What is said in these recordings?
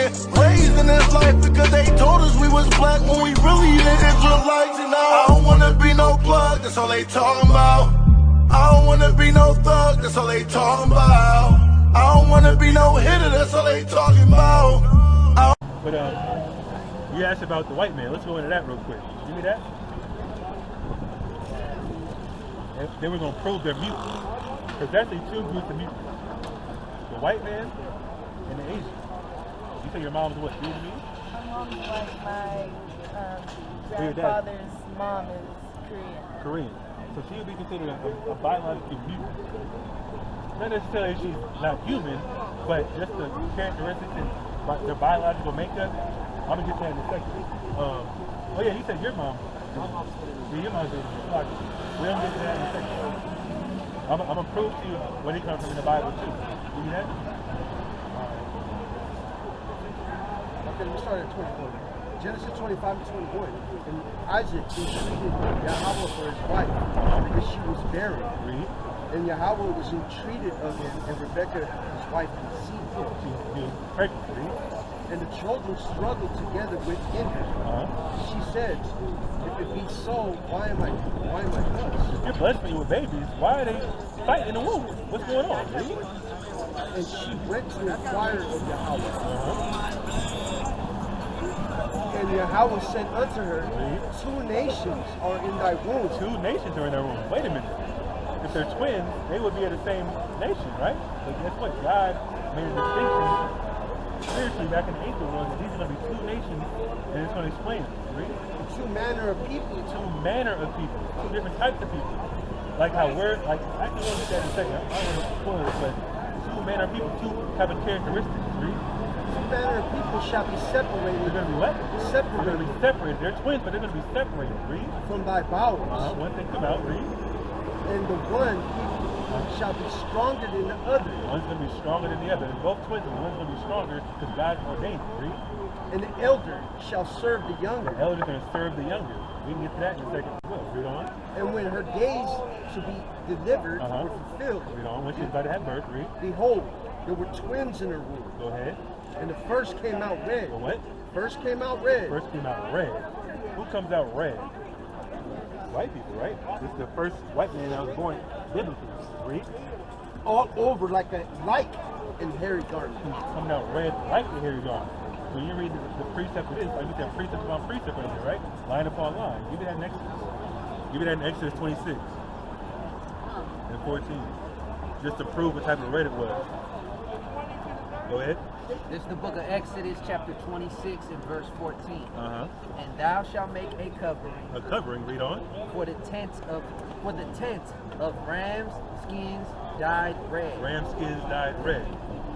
been raised in this life because they told us we was black when we really the Israelites. And I don't wanna be no plug, that's all they talking about. I don't wanna be no thug, that's all they talking about. I don't wanna be no hitter, that's all they talking about. But you asked about the white man. Let's go into that real quick. Give me that. They were gonna prove they're mutant, because that's the two groups of mutants: the white man and the Asian. You say your mom's what? Vietnamese? My mom's like my grandfather's mom is Korean. Korean. So she would be considered a biological mutant. Not necessarily she's not human, but just the characteristics and their biological makeup. I'm gonna get to that in a second. Oh yeah, you said your mom. Yeah, your mom's like, we're gonna get to that in a second. I'm gonna prove to you where they come from in the Bible too. You see that? Okay, we start at 24. Genesis 25 to 21. And Isaac entreated Yahweh for his wife because she was barren. Read. And Yahweh was entreated of him, and Rebekah, his wife, conceived him. She was pregnant. Read. And the children struggled together within her. She said, "If it be so, why am I cursed?" You're blessed me with babies. Why are they fighting in the womb? What's going on? Read. And she went to inquire of Yahweh. And Yahweh said unto her, "Two nations are in thy womb." Two nations are in their womb. Wait a minute. If they're twins, they would be of the same nation, right? But guess what? God made a distinction spiritually back in the ancient world that these are going to be two nations, and it's going to explain it. Read. Two manner of people. Two manner of people. Two different types of people. Like how we're, like, actually we'll get that in a second. I don't want to spoil it, but two manner of people, two have a characteristics. Read. Two manner of people shall be separated. They're going to be what? Separated. They're going to be separated. They're twins, but they're going to be separated. Read. From thy bowels. One thing come out. Read. And the one shall be stronger than the other. One's going to be stronger than the other. They're both twins, but one's going to be stronger because God ordained it. Read. And the elder shall serve the younger. The elder's going to serve the younger. We can get to that in a second as well. Read on. And when her days to be delivered were fulfilled, read on. When she's about to have birth, read. Behold, there were twins in her womb. Go ahead. And the first came out red. The what? First came out red. First came out red. Who comes out red? White people, right? This is the first white man that was born biblically. Read. All over like a in hairy garment. He's coming out red like the hairy garment. When you read the precept of this, like we said, precept upon precept right here, right? Line upon line. Give me that in Exodus. Give me that in Exodus 26 and 14. Just to prove what type of red it was. Go ahead. This is the book of Exodus, chapter 26 and verse 14. Uh-huh. And thou shalt make a covering. A covering, read on. For the tent of rams skins dyed red. Ram skins dyed red.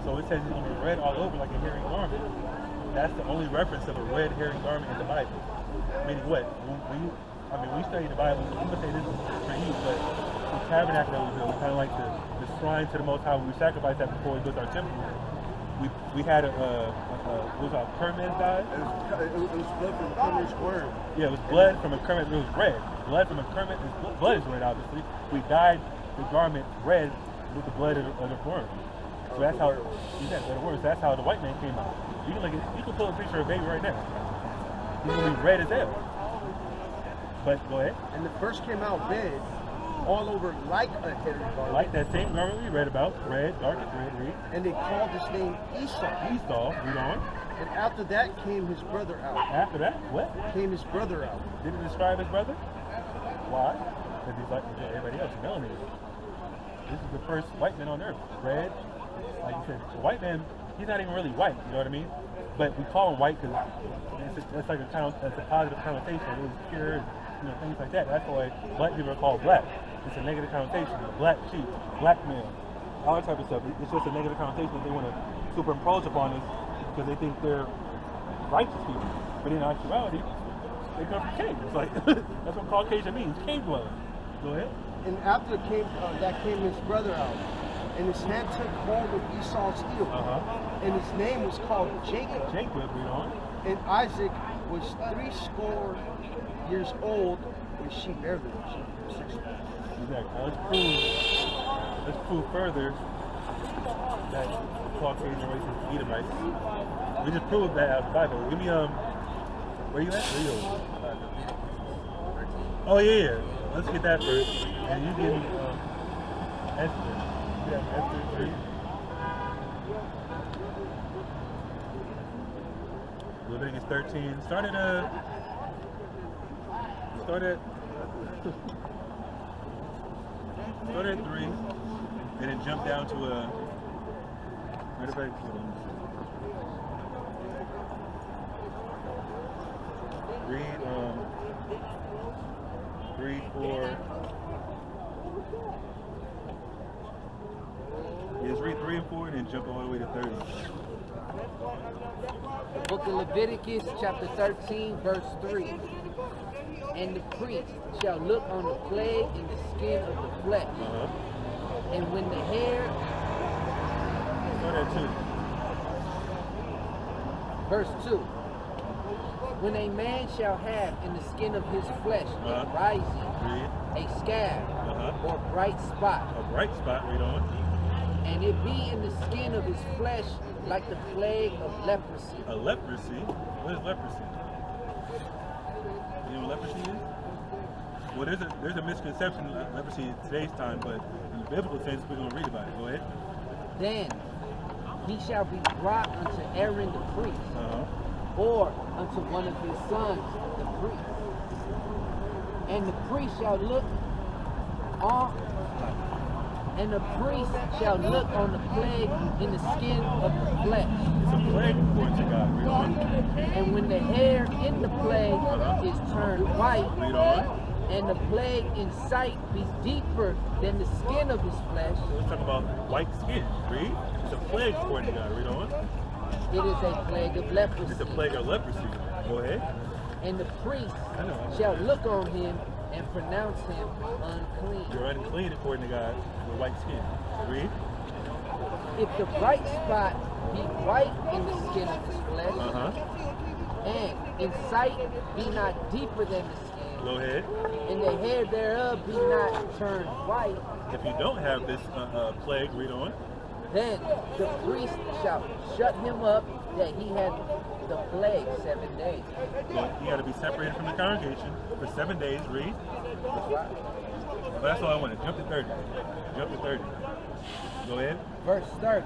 So it says it's going to be red all over like a hairy garment. That's the only reference of a red hairy garment in the Bible. Meaning what? When we study the Bible, I'm going to say this for you, but the tabernacle that we built, kind of like the shrine to the Most High, when we sacrificed that before we built our temple, we had what was our Kermit died? It was blood from Kermit's worm. Yeah, it was blood from a Kermit. It was red. Blood from a Kermit. Blood is red, obviously. We dyed the garment red with the blood of the worm. So that's how. So that's how the white man came out. You can pull a picture of a baby right now. He's gonna be red as hell. But go ahead. And the first came out red, all over like a hairy garment. Like that same garment we read about, red, darkest red, read. And they called his name Esau. Esau, read on. And after that came his brother out. After that, what? Came his brother out. Did it describe his brother? Why? Because he's like everybody else, melanated. This is the first white man on earth. Red, like you said, the white man, he's not even really white, you know what I mean? But we call him white because it's like a positive connotation. It was pure, things like that. That's why black people are called black. It's a negative connotation. Black sheep, black male, all that type of stuff. It's just a negative connotation that they want to superimpose upon us because they think they're righteous people. But in actuality, they come from caves. It's like that's what Caucasian means, cave dweller. Go ahead. And after that came his brother out, and his hand took hold of Esau's heel, and his name was called Jacob. Jacob, read on. And Isaac was 60 years old when she bare them. Exactly. Now let's prove further that Caucasian race is Edomites. We just proved that out of the Bible. Give me where you at? Where you at? Oh yeah. Let's get that first. And you give me Esther. You have Esther 3. Leviticus 13. Start at 3, and then jump down to matter of fact, read 3, 4. Yes, read 3 and 4, and then jump all the way to 30. The book of Leviticus, chapter 13, verse 3. And the priest shall look on the plague in the skin of the flesh. And when the hair... Start at 2. Verse 2. When a man shall have in the skin of his flesh a rising, a scab, or bright spot. A bright spot, read on. And it be in the skin of his flesh like the plague of leprosy. A leprosy? What is leprosy? You know what leprosy is? Well, there's a misconception of leprosy in today's time, but in the biblical sense, we're going to read about it. Go ahead. Then he shall be brought unto Aaron the priest, or unto one of his sons, the priest. And the priest shall look on, and the priest shall look on the plague in the skin of the flesh. It's a plague according to God. Read on. And when the hair in the plague is turned white, Read on. and the plague in sight be deeper than the skin of his flesh, Let's talk about white skin. Read. It's a plague according to God. Read on. it is a plague of leprosy. It's a plague of leprosy. Go ahead. And the priest shall look on him and pronounce him unclean. You're unclean according to God with white skin. Read. If the bright spot be white in the skin of his flesh, and in sight be not deeper than the skin, Go ahead. and the hair thereof be not turned white, If you don't have this plague, read on. then the priest shall shut him up that he had the plague 7 days. So you got to be separated from the congregation for 7 days. Read. But that's all I wanted. Jump to 30. Jump to 30. Go ahead. Verse 30.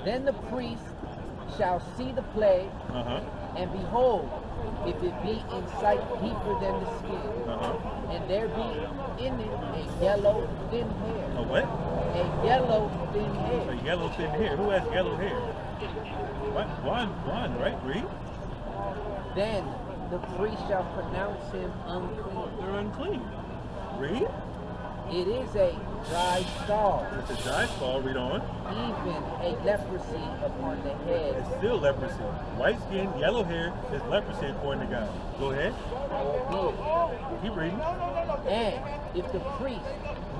Then the priest shall see the plague, and behold, if it be in sight deeper than the skin, and there be in it a yellow thin hair. A what? A yellow thin hair. A yellow thin hair. Who has yellow hair? What? Blonde, right? Read. Then the priest shall pronounce him unclean. They're unclean. Read. It is a dry scald, It's a dry spot. Read on. even a leprosy upon the head. It's still leprosy. White skin, yellow hair is leprosy according to God. Go ahead. Keep reading. And if the priest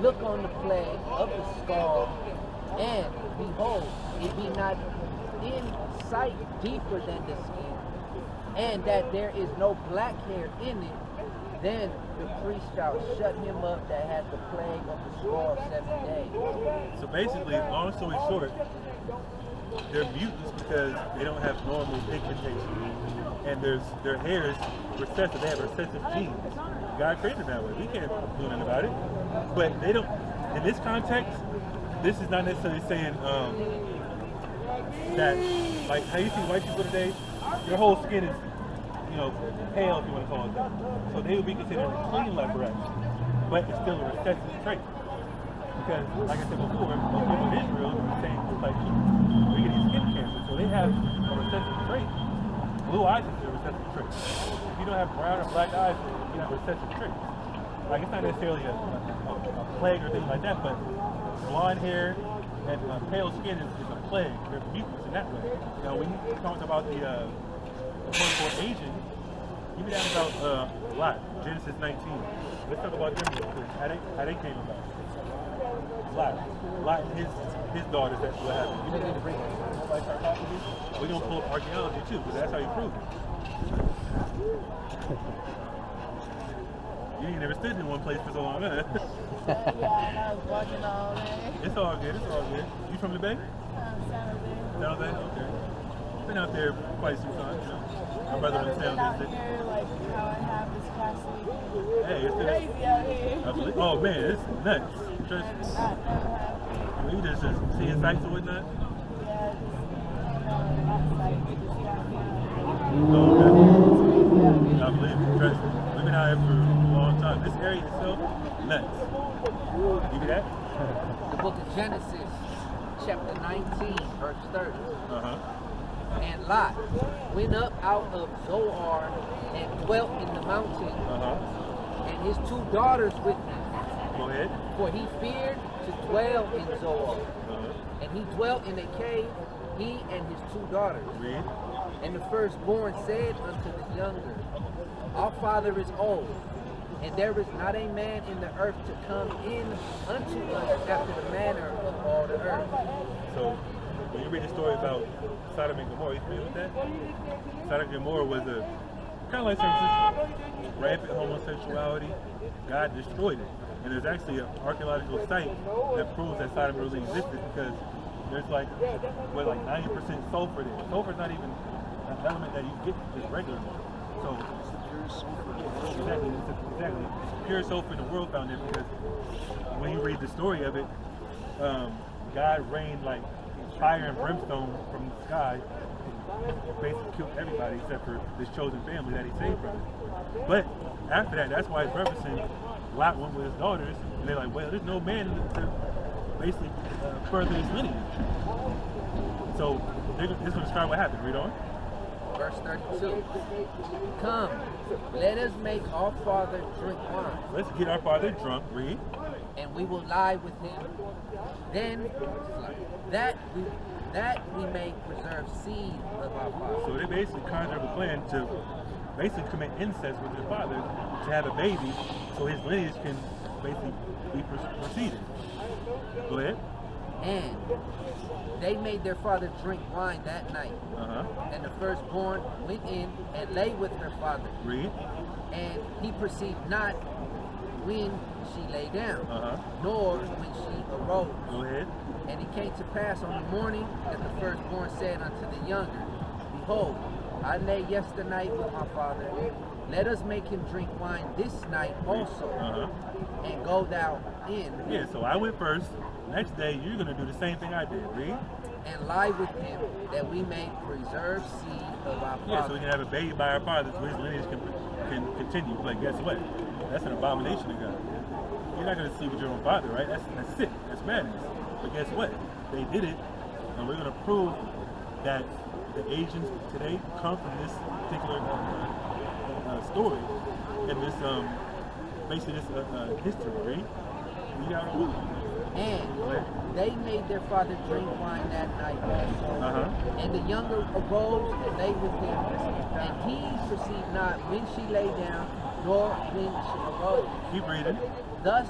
look on the plague of the scald, and behold, it be not in sight deeper than the skin, and that there is no black hair in it, then the priest shall shut him up that had the plague of the scald 7 days. So basically, long story short, they're mutants because they don't have normal pigmentation. And their hair is recessive. They have recessive genes. God created them that way. We can't do nothing about it. But they don't, in this context, this is not necessarily saying that, like how you see white people today, their whole skin is, pale, if you want to call it that. So they would be considered a clean leper, but it's still a recessive trait. Because, like I said before, most people in Israel are saying like we get these skin cancer, so they have a recessive trait. Blue eyes is a recessive trait. If you don't have brown or black eyes, you have recessive traits. Like it's not necessarily a plague or things like that, but blonde hair and pale skin is a plague. They're mutants in that way. Now, when you talk about the quote-unquote Asian, give me that about Lot, Genesis 19. Let's talk about them real quick, how they came about. Lot and his daughters, that's what happened. You didn't bring nobody start talking to you? We're going to pull up archaeology too, because that's how you prove it. You ain't never stood in one place for so long, huh? Yeah, I was walking all day. It's all good, it's all good. You from the Bay? Saturday. San Jose? Okay. been out there quite a few times. You know. My brother I've went never down been out visit. here like how I have this past week. Hey, it's Crazy out here. oh man, it's nuts. Trust I me. never have. You just seeing sights and whatnot. Yeah, just like Oh, okay. yeah. I believe it. Trust me. We've been out here for a long time. This area itself, nuts. You get that? The book of Genesis, chapter 19, verse 30. And Lot went up out of Zoar and dwelt in the mountain, and his 2 daughters with him. Go ahead. For he feared to dwell in Zoar. And he dwelt in a cave, he and his 2 daughters. Read. And the firstborn said unto the younger, Our father is old, and there is not a man in the earth to come in unto us after the manner of all the earth. So, when you read the story about Sodom and Gomorrah, you familiar with that? Sodom and Gomorrah was a kind of like San Francisco, rampant homosexuality. God destroyed it. And there's actually an archaeological site that proves that Sodom really existed because there's like 90% sulfur there. Sulfur's not even an element that you get just regularly. So exactly, pure sulfur in the world found there because when you read the story of it, God rained like fire and brimstone from the sky, basically killed everybody except for this chosen family that he saved from it. But after that, that's why it's referencing Lot went with his daughters, and they're like, well, there's no man to basically further his lineage. So this is going to describe what happened. Read on. Verse 32. Come, let us make our father drink wine. Let's get our father drunk. Read. And we will lie with him. Then that we may preserve seed of our father. So they basically conjure up a plan to basically commit incest with their father to have a baby so his lineage can basically be proceeded. Go ahead. And they made their father drink wine that night. And the firstborn went in and lay with her father. Read. And he perceived not when she lay down, nor when she arose. Go ahead. And it came to pass on the morning that the firstborn said unto the younger, Behold, I lay yesternight with my father. Let us make him drink wine this night also, and go thou in. Yeah, so I went first. Next day, you're going to do the same thing I did. Read. And lie with him, that we may preserve seed of our father. Yeah, so we can have a baby by our father so his lineage can continue. But guess what? That's an abomination to God. You're not going to sleep with your own father, right? That's sick. That's madness. But guess what? They did it, and we're going to prove that the Asians today come from this particular story and this basically this history, right? We got and they made their father drink wine that night also. And the younger arose and lay with him, and he perceived not when she lay down, nor when she arose. Keep reading. Thus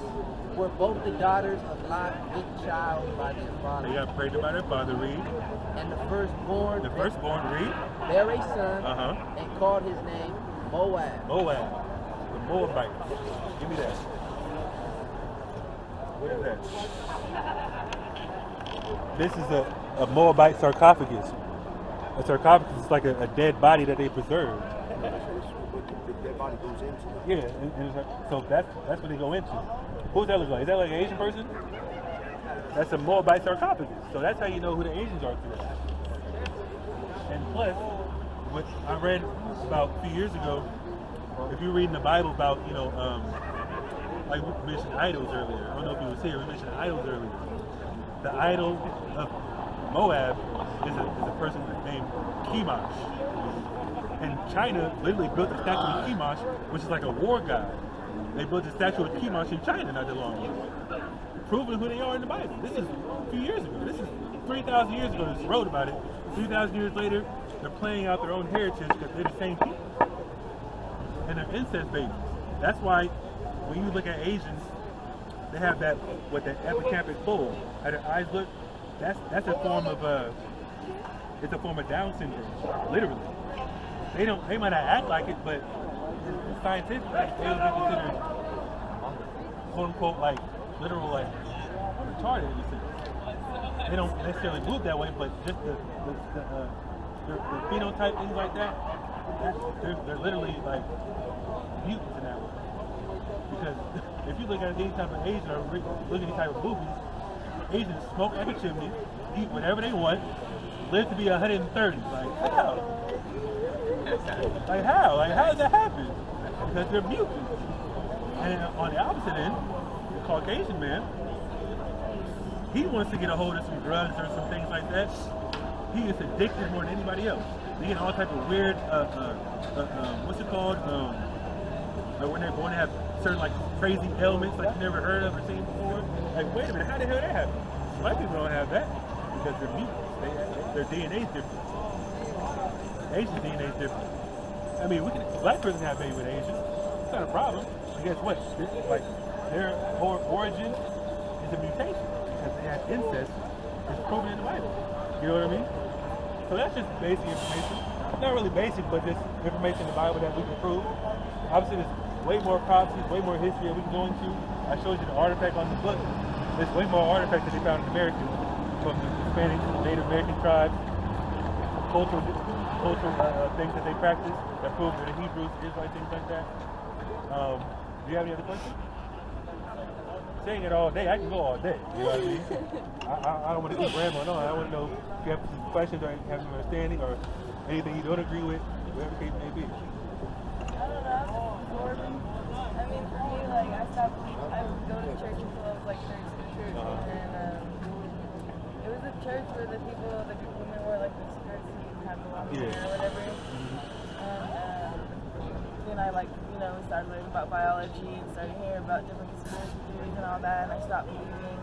were both the daughters of Lot with child by their father. They got pregnant by their father. Read. And the firstborn. Read. Bare a son, and called his name Moab. Moab. The Moabites. Give me that. What is that? This is a Moabite sarcophagus. A sarcophagus is like a dead body that they preserved. The dead body goes into. Yeah, and so that's what they go into. Who's that look like? Is that like an Asian person? That's a Moabite sarcophagus. So that's how you know who the Asians are today. And plus, what I read about a few years ago, if you're reading the Bible about, like we mentioned idols earlier. I don't know if you was here. We mentioned idols earlier. The idol of Moab is a person named Chemosh. And China literally built a statue of Chemosh, which is like a war god. They built a statue of Chemosh in China not that long ago, proving who they are in the Bible. This is a few years ago. This is 3,000 years ago. They wrote about it. 3,000 years later, they're playing out their own heritage because they're the same people. And they're incest babies. That's why when you look at Asians, they have that epicampic fold. How their eyes look. That's a form of it's a form of Down syndrome, literally. They might not act like it, but scientifically they would be considered quote unquote like literal like retarded in a sense. They don't necessarily move that way, but just their their phenotype, things like that, they're literally like mutants in that way. Because if you look at any type of Asian or look at any type of movies, Asians smoke like a chimney, eat whatever they want, live to be 130. Like how? Like how? Like how does that happen? Because they're mutants. And on the opposite end, the Caucasian man, he wants to get a hold of some drugs or some things like that. He is addicted more than anybody else. They get all type of weird, what's it called? When they're born, they have certain like crazy ailments like you never heard of or seen before. Like, wait a minute, how the hell that happen? White people don't have that because they're mutants. Their DNA is different. Asian DNA is different. I mean, black person have baby with Asian. It's not a problem. But guess what? Like their origin is a mutation because they have incest. It's proven in the Bible. You know what I mean? So that's just basic information. Not really basic, but just information in the Bible that we can prove. Obviously, there's way more prophecies, way more history that we can go into. I showed you the artifact on the book. There's way more artifacts that they found in America from the Hispanics, Native American tribes, cultural things that they practice that prove that the Hebrews, Israelites, things like that. Do you have any other questions? Saying it all day, I can go all day. You know what I mean? I don't want to keep rambling on. I want to know if you have some questions or have some understanding or anything you don't agree with, whatever the case may be. I don't know, absorbing. I mean, for me, like, I would go to church until I was like 32 church, and it was a church where the women wore like the skirts and had the long hair or whatever. And then I started learning about biology and started hearing about different conspiracy theories and all that, and I stopped believing.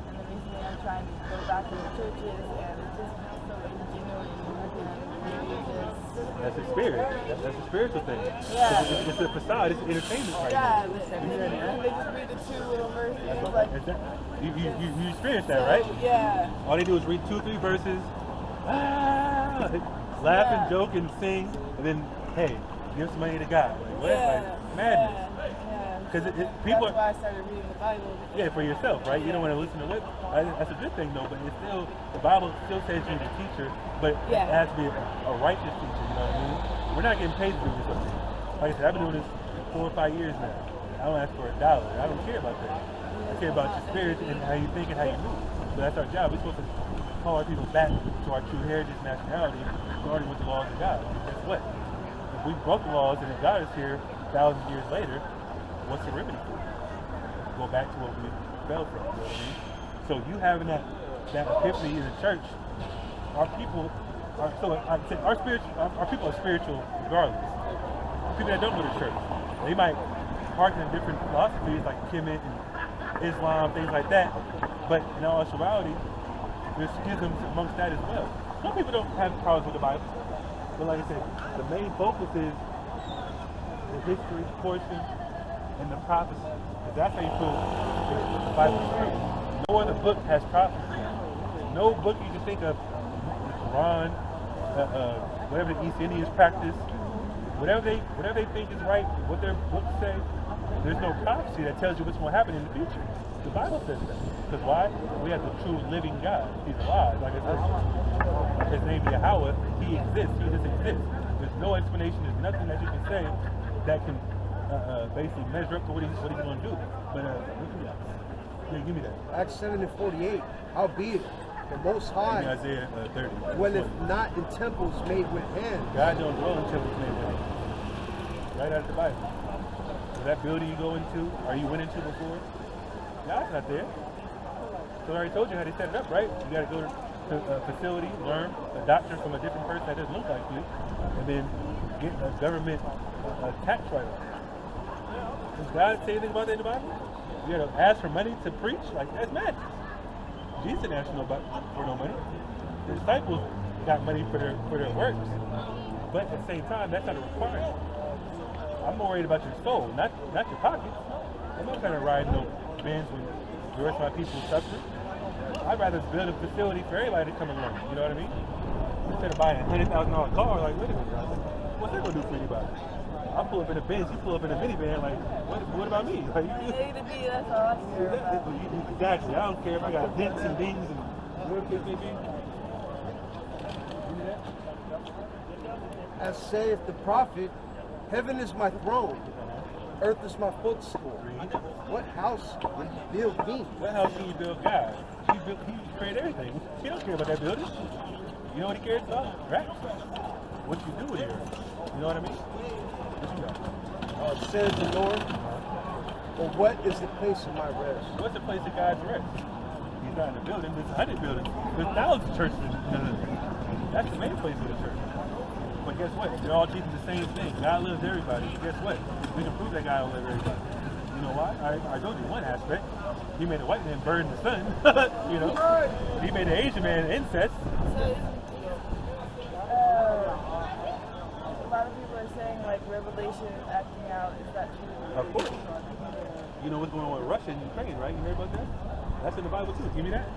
And then recently I'm trying to go back to the churches, and it just feels so ingenuine and That's a spirit. That's a spiritual thing. Yeah. It's a facade. It's entertainment right yeah, now. they just read the two little verses. It's like, You experienced that, right? Yeah. All they do is read 2 or 3 verses, laugh and joke and sing, and then, hey, give some money to God. Like, what? Like, madness. Because people. That's why I started reading the Bible. Yeah, for yourself, right? You don't want to listen to what. That's a good thing, though. But it's still, the Bible still says you're the teacher, but it has to be a righteous teacher. You know what I mean? We're not getting paid to do this. Like I said, I've been doing this 4 or 5 years now. I don't ask for $1. I don't care about that. I care about your spirit and how you think and how you move. So that's our job. We're supposed to call our people back to our true heritage, nationality, starting with the laws of God. Guess what? If we broke the laws and if God is here 1,000 years later, what's the remedy for it? Go back to what we fell from. You know what I mean? So you having that epiphany in the church, our people are our people are spiritual regardless. People that don't go to church, they might hearken to different philosophies like Kemet and Islam, things like that. But in all actuality, there's schisms amongst that as well. Some people don't have problems with the Bible, but like I said, the main focus is the history portion and the prophecy. Because that's how you prove the Bible is true. No other book has prophecy. No book you can think of, the Quran, whatever the East Indians practice, whatever they think is right, what their books say, there's no prophecy that tells you what's going to happen in the future. The Bible says that. Because why? We have the true living God. He's alive. Like I said, his name is Yahweh. He exists. He just exists. There's no explanation. There's nothing that you can say that can basically measure up to what he's going to do. But give me that. Acts 7:48. Howbeit, the Most High, Isaiah 30. dwelleth not in temples made with hands. God don't dwell in temples made with hands. Right out of the Bible. So that building you go into, or you went into before, God's not there. So I already told you how they set it up, right? You got to go to a facility, learn a doctrine from a different person that doesn't look like you, and then get a government tax write-off. Does God say anything about that in the Bible? You got to ask for money to preach? Like, that's madness. Jesus didn't ask for no money. The disciples got money for their works. But at the same time, that's not a requirement. I'm more worried about your soul, not your pockets. I'm not trying to ride no Benz when the rest of my people suffer. I'd rather build a facility for everybody to come and learn. You know what I mean? Instead of buying a $100,000 car, like, wait a minute, what's that going to do for anybody? I pull up in a Benz, you pull up in a minivan, like, what about me? Like, A to B, that's all I care about. Exactly. I don't care if I got dents and dings and whatever it may be. Give me that. As saith the prophet, heaven is my throne, earth is my footstool. What house will you build me? What house can you build God? He created everything. He don't care about that building. You know what he cares about? Right? What you do with it. You know what I mean? What you got? Says the Lord, or what is the place of my rest? What's the place of God's rest? He's not in the building. There's 100 buildings. There's thousands of churches. That's the main place of the church. But guess what? They're all teaching the same thing. God loves everybody. Guess what? We can prove that God loves everybody. You know why? I told you one aspect. He made a white man burn the sun. You know, he made an Asian man incest. So a lot of people are saying like Revelation is acting out. Is that true? Of course. You know what's going on with Russia and Ukraine, right? You heard about that? That's in the Bible too. Give me that.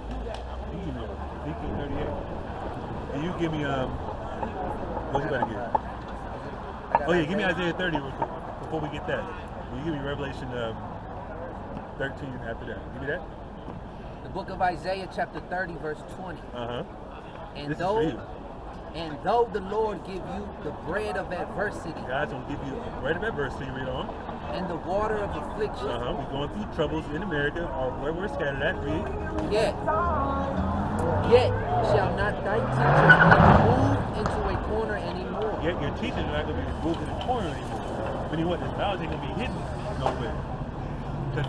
You give me Ezekiel 38. And you give me what you gotta get? Oh yeah, give me Isaiah 30 real quick before we get that. You give me Revelation 13 after that. Give me that. The book of Isaiah, chapter 30, verse 20. And This is for you. though the Lord give you the bread of adversity, God's gonna give you a bread of adversity. Read on. and the water of affliction, We're going through troubles in America, or where we're scattered at. Read. yet shall not thy teachers be moved into a corner anymore. Yet your teachers are not going to be moved in the corner anymore. Meaning what? This knowledge ain't going to be hidden nowhere. Because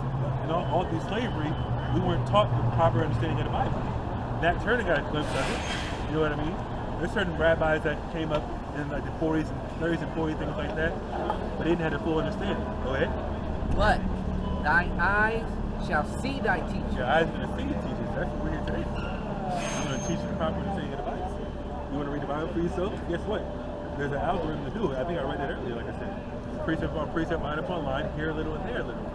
all through slavery, we weren't taught the proper understanding of the Bible. Nat Turner got a glimpse of it. You know what I mean? There's certain rabbis that came up in like the 40s and 30s and 40s, things like that, but they didn't have the full understanding. Go ahead. But thine eyes shall see thy teachers. Your eyes are going to see your teachers. That's what we're here today. We're going to teach you the proper understanding of the Bible. You want to read the Bible for yourself? Guess what? There's an algorithm to do it. I think I read that earlier, like I said. Precept upon precept, line upon line, here a little and there a little.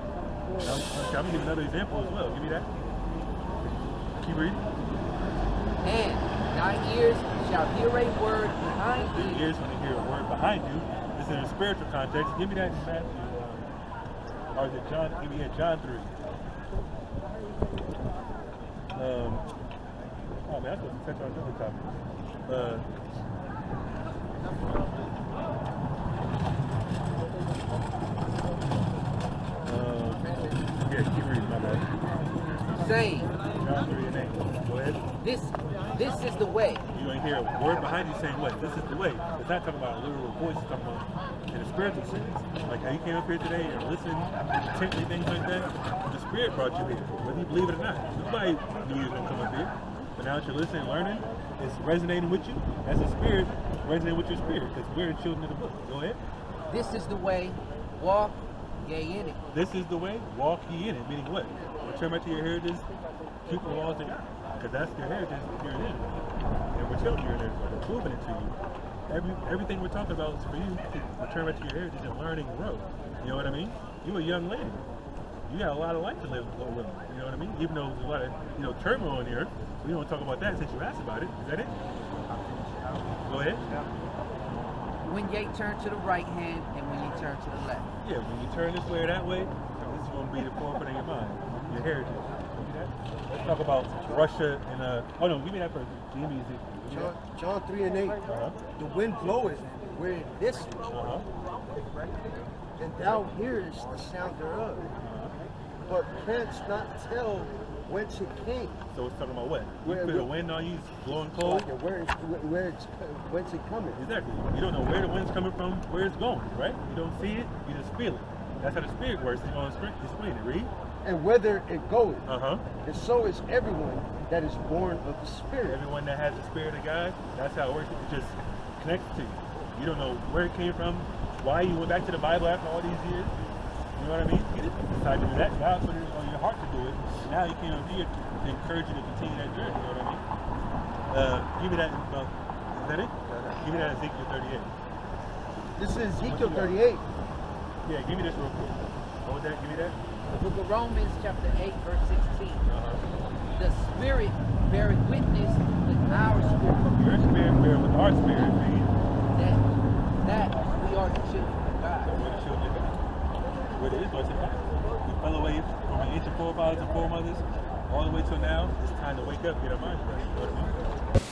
I'm going to give another example as well. Give me that. Keep reading. And thy ears shall hear a word behind Your thee. ears when they hear a word behind you. It's in a spiritual context. Give me that in Matthew. Or is it John? Give me John 3. Oh man, I'm supposed to touch on another topic. Yeah, keep reading, my bad. Saying, John 3 and 8. Go ahead. this is the way. You're going to hear a word behind you saying what? This is the way. It's not talking about a literal voice, it's talking about in a spiritual sense. Like how you came up here today and listened intently, things like that. The Spirit brought you here, whether you believe it or not. Nobody knew you were going to come up here. But now that you're listening and learning, it's resonating with you. As a spirit, resonating with your spirit, because we're the children of the book. Go ahead. This is the way, walk ye in it. This is the way, walk ye in it. Meaning what? Return back to your heritage, keep the laws of God. Because that's your heritage if you're an Israelite. And we're telling you that we're proving it to you. Everything we're talking about is for you to return back to your heritage and learn and grow. You know what I mean? You're a young lady. You got a lot of life to live with. You know what I mean? Even though there's a lot of turmoil in the earth, we don't talk about that since you asked about it. Is that it? Go ahead. When ye turn to the right hand and when ye turn to the left. Yeah, when you turn this way or that way, this is going to be the forefront of your mind, your heritage. Give me that. Let's talk about Russia and oh no, give me that first. Give me Ezekiel. John 3 and 8. The wind bloweth where it listeth, and thou hearest the sound thereof, but canst not tell whence it came. So it's talking about what? You Where- feel the wind on you, it's blowing cold. Like whence it coming. Exactly. You don't know where the wind's coming from, where it's going, right? You don't see it, you just feel it. That's how the Spirit works. It's going to explain it. Read. And whither it goeth. Uh-huh. And so is everyone that is born of the Spirit. Everyone that has the Spirit of God, that's how it works. It just connects to you. You don't know where it came from, why you went back to the Bible after all these years. You know what I mean? You didn't decide to do that. God put it on your heart to do it. Now you came up here to encourage you to continue that journey. You know what I mean? Give me that. Is that it? Give me that Ezekiel 38. This is Ezekiel 38. Yeah, give me this real quick. What was that? Give me that. The book of Romans chapter 8 verse 16. The Spirit beareth witness with our spirit. Your spirit bear with our spirit, man. That we are the children of God. We're the children of God. We're the Israelites of God. We fell away from our ancient forefathers and foremothers all the way till now. It's time to wake up, get our minds right. You know what I mean?